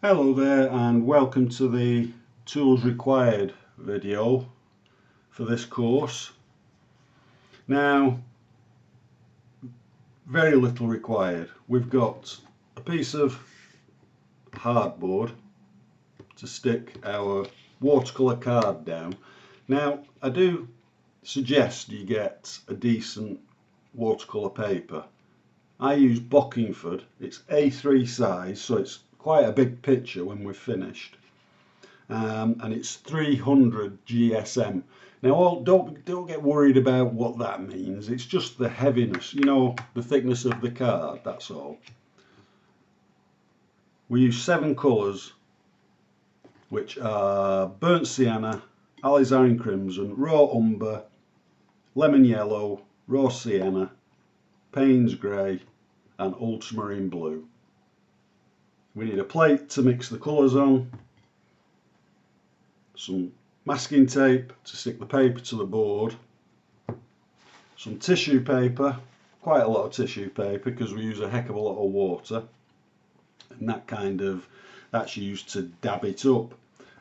Hello there and welcome to the tools required video for this course. Now, very little required. We've got a piece of hardboard to stick our watercolour card down. Now, I do suggest you get a decent watercolour paper. I use Bockingford. It's A3 size, so it's quite a big picture when we're finished. And it's 300 GSM. Now, don't get worried about what that means. It's just the heaviness, the thickness of the card. That's all. We use 7 colours, which are burnt sienna, alizarin crimson, raw umber, lemon yellow, raw sienna, Payne's grey, and ultramarine blue. We need a plate to mix the colours on, some masking tape to stick the paper to the board, some tissue paper, quite a lot of tissue paper because we use a heck of a lot of water, and that's used to dab it up.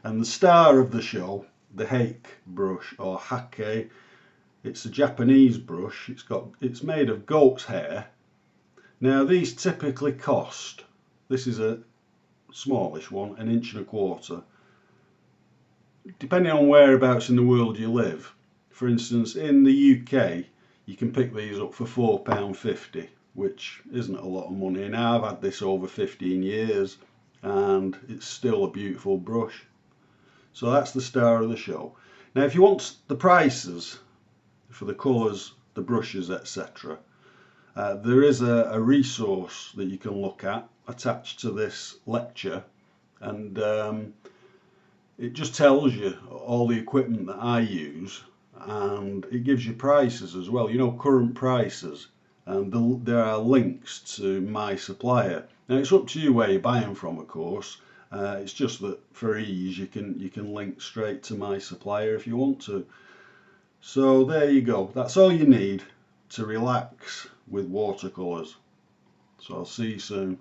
And the star of the show, the Hake brush, or Hake. It's a Japanese brush. It's made of goat's hair. Now these typically cost, this is a smallish one, 1.25 inches. Depending on whereabouts in the world you live. For instance, in the UK you can pick these up for £4.50, which isn't a lot of money. Now I've had this over 15 years and it's still a beautiful brush. So that's the star of the show. Now if you want the prices for the colours, the brushes, etc., there is a resource that you can look at attached to this lecture, and it just tells you all the equipment that I use, and it gives you prices as well, current prices, and there are links to my supplier. Now it's up to you where you buy them from, of course. It's just that for ease you can link straight to my supplier if you want to. So there you go, that's all you need to relax with watercolours. So I'll see you soon.